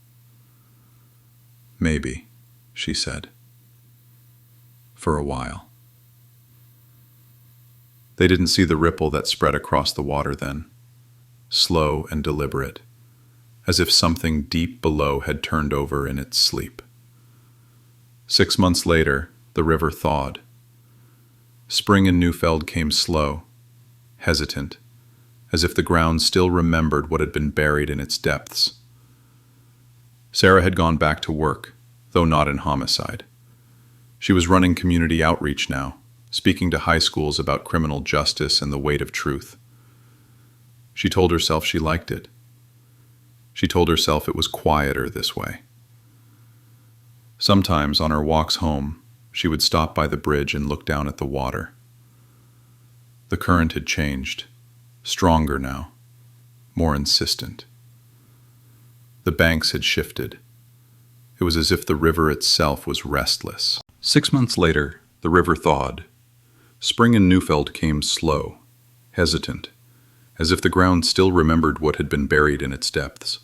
Maybe, she said. For a while. They didn't see the ripple that spread across the water then, slow and deliberate, as if something deep below had turned over in its sleep. 6 months later, the river thawed. Spring in Neufeld came slow, hesitant, as if the ground still remembered what had been buried in its depths. Sarah had gone back to work, though not in homicide. She was running community outreach now, speaking to high schools about criminal justice and the weight of truth. She told herself she liked it. She told herself it was quieter this way. Sometimes, on her walks home, she would stop by the bridge and look down at the water. The current had changed, stronger now, more insistent. The banks had shifted. It was as if the river itself was restless. 6 months later, the river thawed. Spring in Neufeld came slow, hesitant, as if the ground still remembered what had been buried in its depths.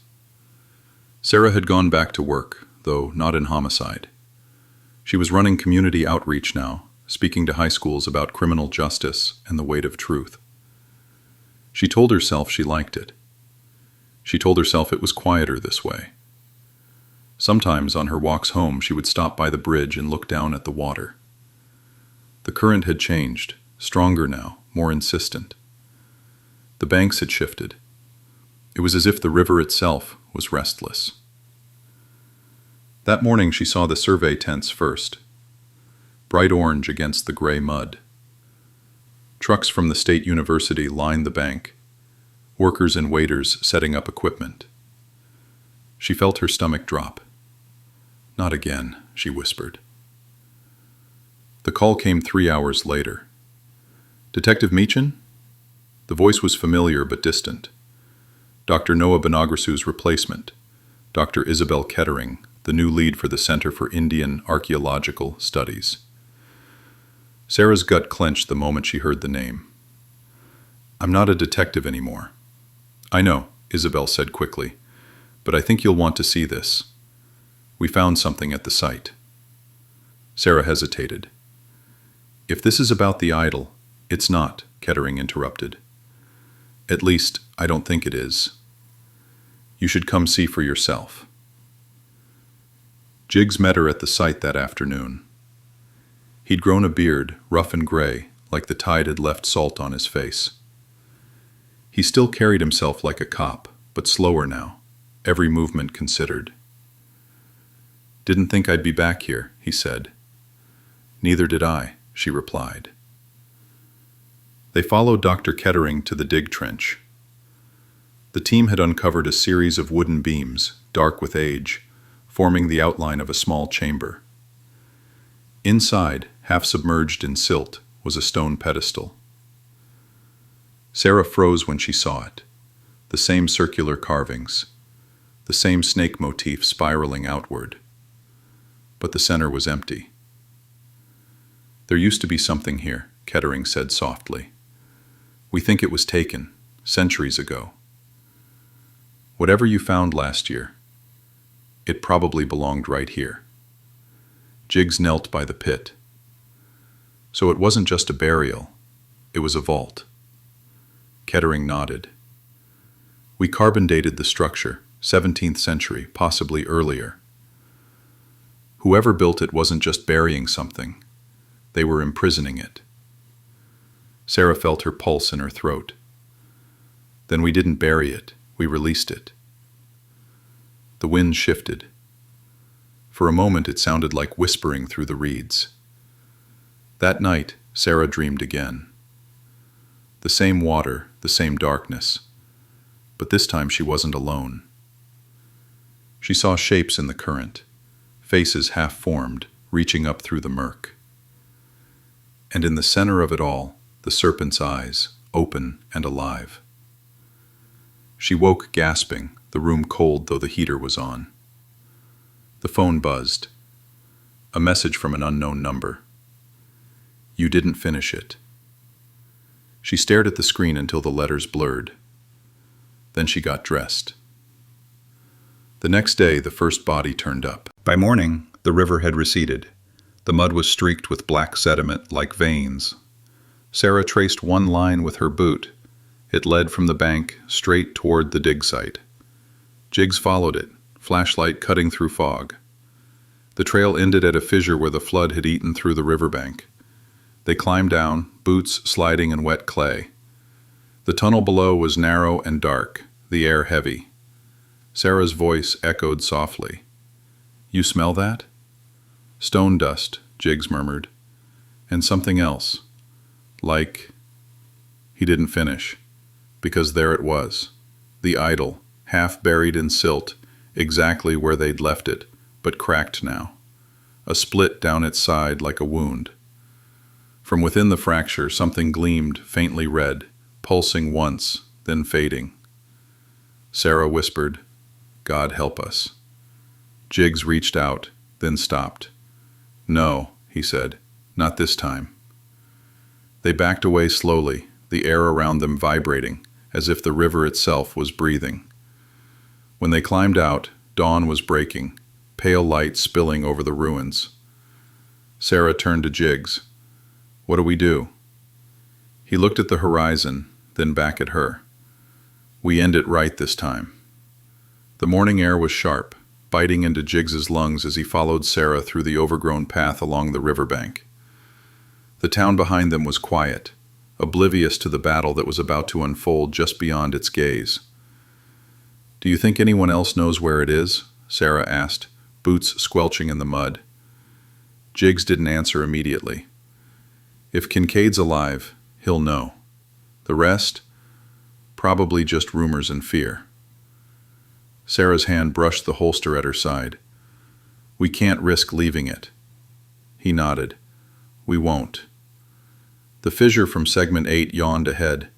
Sarah had gone back to work, though not in homicide. She was running community outreach now, speaking to high schools about criminal justice and the weight of truth. She told herself she liked it. She told herself it was quieter this way. Sometimes on her walks home she would stop by the bridge and look down at the water. The current had changed, stronger now, more insistent. The banks had shifted. It was as if the river itself was restless. That morning she saw the survey tents first, bright orange against the gray mud. Trucks from the state university lined the bank, workers and waiters setting up equipment. She felt her stomach drop. "Not again," she whispered. The call came 3 hours later. "Detective Meechan?" The voice was familiar but distant. Dr. Noah Banagrasu's replacement, Dr. Isabel Kettering, the new lead for the Center for Indian Archeological Studies. Sarah's gut clenched the moment she heard the name. "I'm not a detective anymore." "I know," Isabel said quickly, "but I think you'll want to see this. We found something at the site." Sarah hesitated. "If this is about the idol, it's not," Kettering interrupted. "At least, I don't think it is. You should come see for yourself." Jiggs met her at the site that afternoon. He'd grown a beard, rough and gray, like the tide had left salt on his face. He still carried himself like a cop, but slower now, every movement considered. "Didn't think I'd be back here," he said. "Neither did I," she replied. They followed Dr. Kettering to the dig trench. The team had uncovered a series of wooden beams, dark with age, forming the outline of a small chamber. Inside, half submerged in silt, was a stone pedestal. Sarah froze when she saw it. The same circular carvings, the same snake motif spiraling outward. But the center was empty. "There used to be something here," Kettering said softly. "We think it was taken, centuries ago. Whatever you found last year, it probably belonged right here." Jiggs knelt by the pit. "So it wasn't just a burial, it was a vault." Kettering nodded. "We carbon dated the structure, 17th century, possibly earlier. Whoever built it wasn't just burying something, they were imprisoning it." Sarah felt her pulse in her throat. "Then we didn't bury it, we released it." The wind shifted. For a moment it sounded like whispering through the reeds. That night, Sarah dreamed again. The same water, the same darkness, but this time she wasn't alone. She saw shapes in the current, faces half-formed, reaching up through the murk. And in the center of it all, the serpent's eyes, open and alive. She woke gasping, the room cold though the heater was on. The phone buzzed. A message from an unknown number. "You didn't finish it." She stared at the screen until the letters blurred. Then she got dressed. The next day, the first body turned up. By morning, the river had receded. The mud was streaked with black sediment like veins. Sarah traced one line with her boot. It led from the bank straight toward the dig site. Jiggs followed it, flashlight cutting through fog. The trail ended at a fissure where the flood had eaten through the riverbank. They climbed down, boots sliding in wet clay. The tunnel below was narrow and dark, the air heavy. Sarah's voice echoed softly. "You smell that?" "Stone dust," Jiggs murmured. "And something else. Like—" He didn't finish, because there it was, the idol, half buried in silt, exactly where they'd left it, but cracked now. A split down its side like a wound. From within the fracture, something gleamed, faintly red, pulsing once, then fading. Sarah whispered, God help us. Jiggs reached out, then stopped. No, he said, not this time. They backed away slowly, the air around them vibrating, as if the river itself was breathing. When they climbed out, dawn was breaking, pale light spilling over the ruins. Sarah turned to Jiggs. What do we do? He looked at the horizon, then back at her. We end it right this time. The morning air was sharp, biting into Jiggs's lungs as he followed Sarah through the overgrown path along the riverbank. The town behind them was quiet, oblivious to the battle that was about to unfold just beyond its gaze. Do you think anyone else knows where it is? Sarah asked, boots squelching in the mud. Jiggs didn't answer immediately. If Kincaid's alive, he'll know. The rest? Probably just rumors and fear. Sarah's hand brushed the holster at her side. We can't risk leaving it. He nodded. We won't. The fissure from segment 8 yawned ahead,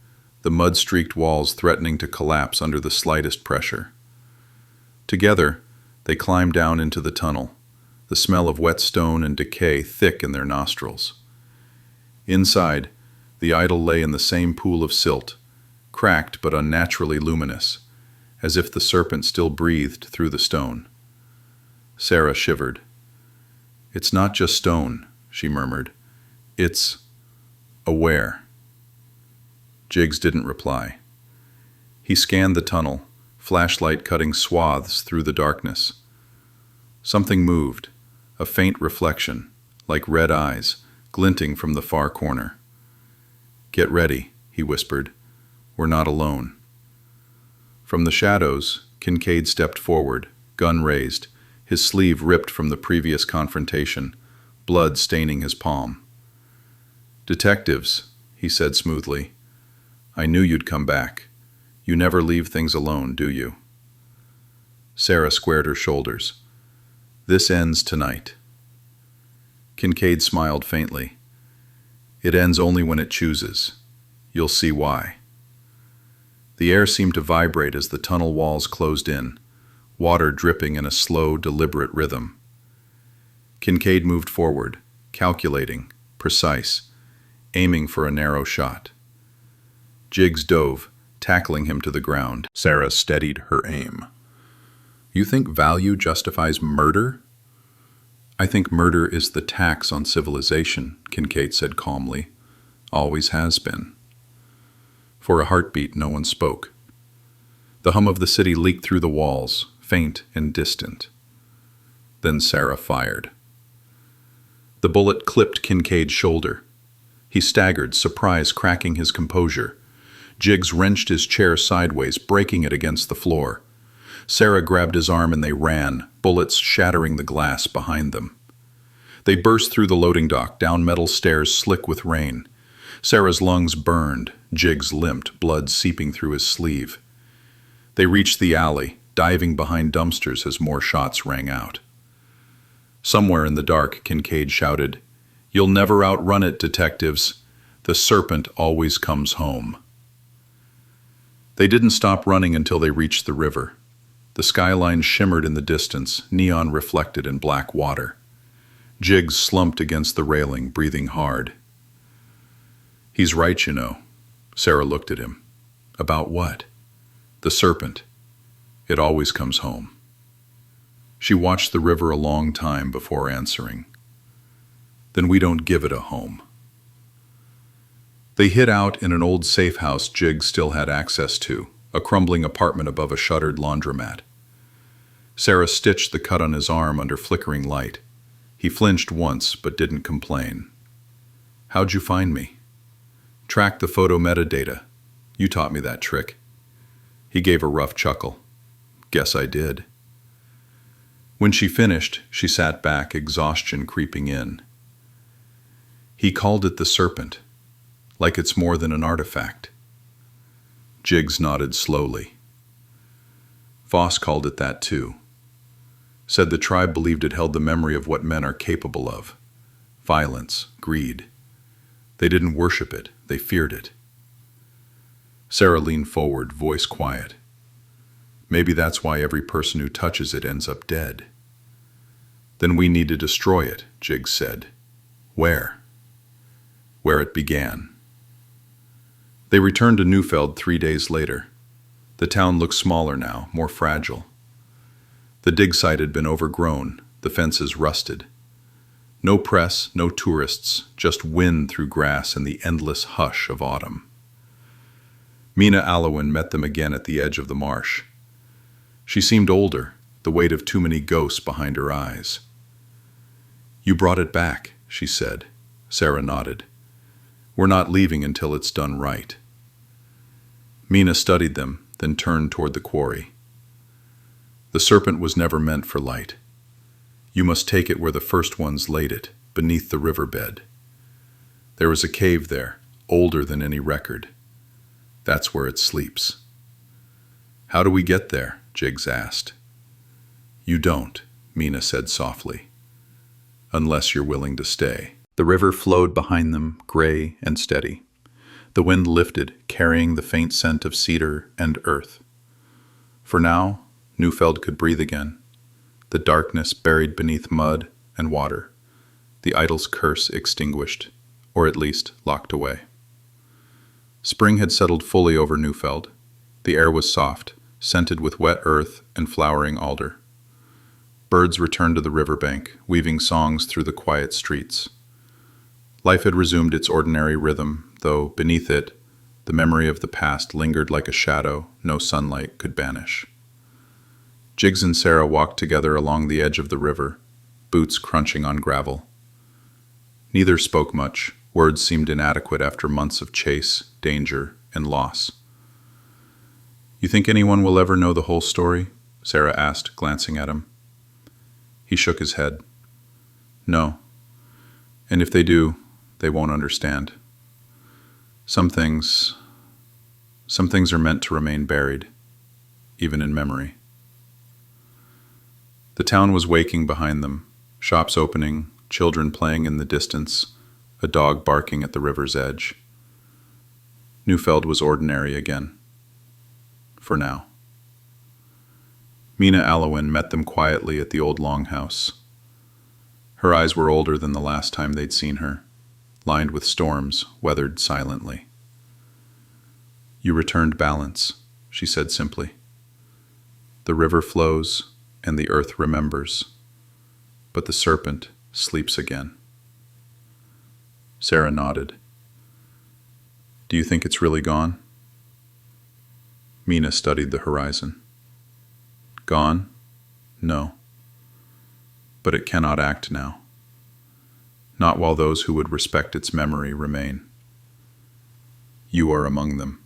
the mud-streaked walls threatening to collapse under the slightest pressure. Together, they climbed down into the tunnel, the smell of wet stone and decay thick in their nostrils. Inside, the idol lay in the same pool of silt, cracked but unnaturally luminous, as if the serpent still breathed through the stone. Sarah shivered. It's not just stone, she murmured. It's aware. Jiggs didn't reply. He scanned the tunnel, flashlight cutting swaths through the darkness. Something moved, a faint reflection, like red eyes, glinting from the far corner. Get ready, he whispered. We're not alone. From the shadows, Kincaid stepped forward, gun raised, his sleeve ripped from the previous confrontation, blood staining his palm. Detectives, he said smoothly. I knew you'd come back. You never leave things alone, do you? Sarah squared her shoulders. This ends tonight. Kincaid smiled faintly. It ends only when it chooses. You'll see why. The air seemed to vibrate as the tunnel walls closed in, water dripping in a slow, deliberate rhythm. Kincaid moved forward, calculating, precise, aiming for a narrow shot. Jiggs dove, tackling him to the ground. Sarah steadied her aim. You think value justifies murder? I think murder is the tax on civilization, Kincaid said calmly. Always has been. For a heartbeat, no one spoke. The hum of the city leaked through the walls, faint and distant. Then Sarah fired. The bullet clipped Kincaid's shoulder. He staggered, surprise cracking his composure. Jiggs wrenched his chair sideways, breaking it against the floor. Sarah grabbed his arm and they ran, bullets shattering the glass behind them. They burst through the loading dock, down metal stairs slick with rain. Sarah's lungs burned. Jiggs limped, blood seeping through his sleeve. They reached the alley, diving behind dumpsters as more shots rang out. Somewhere in the dark, Kincaid shouted, You'll never outrun it, detectives. The serpent always comes home. They didn't stop running until they reached the river. The skyline shimmered in the distance, neon reflected in black water. Jiggs slumped against the railing, breathing hard. He's right, you know. Sarah looked at him. About what? The serpent. It always comes home. She watched the river a long time before answering. Then we don't give it a home. They hid out in an old safe house Jiggs still had access to, a crumbling apartment above a shuttered laundromat. Sarah stitched the cut on his arm under flickering light. He flinched once, but didn't complain. How'd you find me? Track the photo metadata. You taught me that trick. He gave a rough chuckle. Guess I did. When she finished, she sat back, exhaustion creeping in. He called it the serpent, like it's more than an artifact. Jiggs nodded slowly. Voss called it that too. Said the tribe believed it held the memory of what men are capable of. Violence, greed. They didn't worship it, they feared it. Sarah leaned forward, voice quiet. Maybe that's why every person who touches it ends up dead. Then we need to destroy it, Jiggs said. Where? Where it began. They returned to Neufeld 3 days later. The town looked smaller now, more fragile. The dig site had been overgrown, the fences rusted. No press, no tourists, just wind through grass and the endless hush of autumn. Mina Alowin met them again at the edge of the marsh. She seemed older, the weight of too many ghosts behind her eyes. "You brought it back," she said. Sarah nodded. "We're not leaving until it's done right." Mina studied them, then turned toward the quarry. "The serpent was never meant for light. You must take it where the first ones laid it, beneath the riverbed. There is a cave there, older than any record. That's where it sleeps." "How do we get there?" Jiggs asked. "You don't," Mina said softly, "unless you're willing to stay." The river flowed behind them, gray and steady. The wind lifted, carrying the faint scent of cedar and earth. For now, Neufeld could breathe again. The darkness buried beneath mud and water. The idol's curse extinguished, or at least locked away. Spring had settled fully over Neufeld. The air was soft, scented with wet earth and flowering alder. Birds returned to the riverbank, weaving songs through the quiet streets. Life had resumed its ordinary rhythm, though beneath it, the memory of the past lingered like a shadow no sunlight could banish. Jiggs and Sarah walked together along the edge of the river, boots crunching on gravel. Neither spoke much. Words seemed inadequate after months of chase, danger, and loss. "You think anyone will ever know the whole story?" Sarah asked, glancing at him. He shook his head. "No. And if they do, they won't understand. Some things are meant to remain buried, even in memory." The town was waking behind them, shops opening, children playing in the distance, a dog barking at the river's edge. Neufeld was ordinary again. For now. Mina Alowin met them quietly at the old longhouse. Her eyes were older than the last time they'd seen her, lined with storms, weathered silently. "You returned balance," she said simply. "The river flows, and the earth remembers, but the serpent sleeps again." Sarah nodded. "Do you think it's really gone?" Mina studied the horizon. "Gone? No. But it cannot act now. Not while those who would respect its memory remain. You are among them."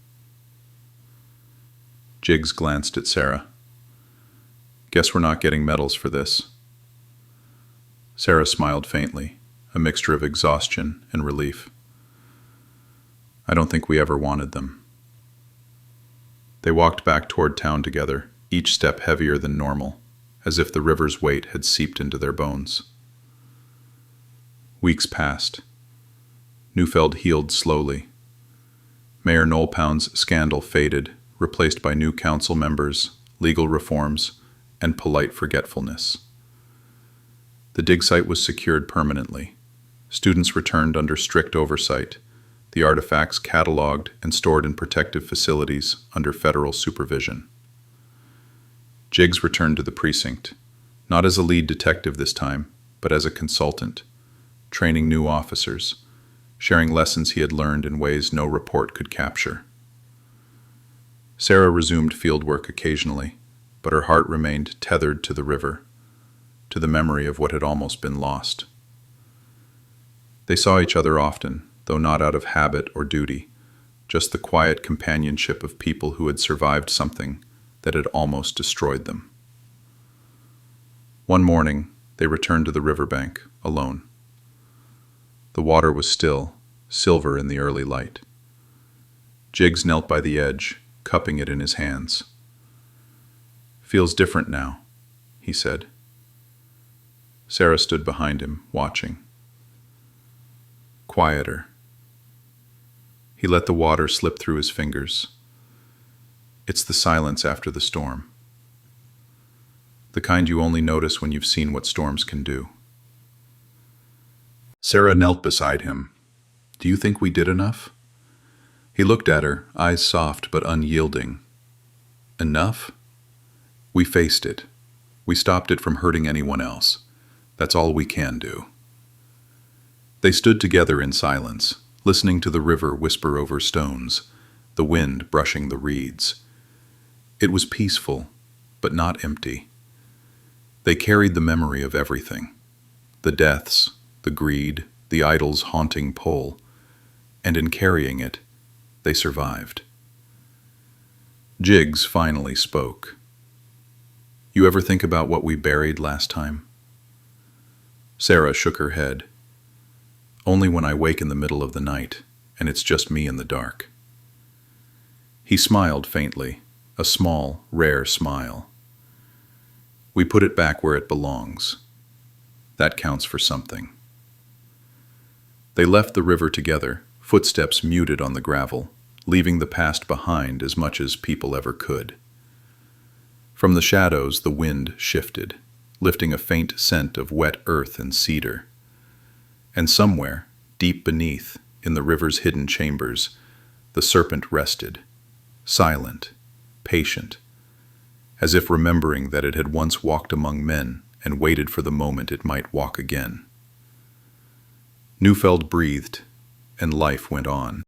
Jiggs glanced at Sarah. "Guess we're not getting medals for this." Sarah smiled faintly, a mixture of exhaustion and relief. "I don't think we ever wanted them." They walked back toward town together, each step heavier than normal, as if the river's weight had seeped into their bones. Weeks passed. Neufeld healed slowly. Mayor Nolpound's scandal faded, replaced by new council members, legal reforms, and polite forgetfulness. The dig site was secured permanently. Students returned under strict oversight, the artifacts cataloged and stored in protective facilities under federal supervision. Jiggs returned to the precinct, not as a lead detective this time, but as a consultant, training new officers, sharing lessons he had learned in ways no report could capture. Sarah resumed fieldwork occasionally, but her heart remained tethered to the river, to the memory of what had almost been lost. They saw each other often, though not out of habit or duty, just the quiet companionship of people who had survived something that had almost destroyed them. One morning, they returned to the riverbank, alone. The water was still, silver in the early light. Jiggs knelt by the edge, cupping it in his hands. "Feels different now," he said. Sarah stood behind him, watching. Quieter. He let the water slip through his fingers. "It's the silence after the storm," the kind you only notice when you've seen what storms can do. Sarah knelt beside him. Do you think we did enough? He looked at her, eyes soft but unyielding. Enough? We faced it. We stopped it from hurting anyone else. That's all we can do. They stood together in silence, listening to the river whisper over stones, the wind brushing the reeds. It was peaceful, but not empty. They carried the memory of everything, the deaths, the greed, the idol's haunting pull, and in carrying it, they survived. Jiggs finally spoke. You ever think about what we buried last time? Sarah shook her head. Only when I wake in the middle of the night, and it's just me in the dark. He smiled faintly, a small, rare smile. We put it back where it belongs. That counts for something. They left the river together, footsteps muted on the gravel, leaving the past behind as much as people ever could. From the shadows, the wind shifted, lifting a faint scent of wet earth and cedar. And somewhere, deep beneath, in the river's hidden chambers, the serpent rested, silent, patient, as if remembering that it had once walked among men and waited for the moment it might walk again. Neufeld breathed, and life went on.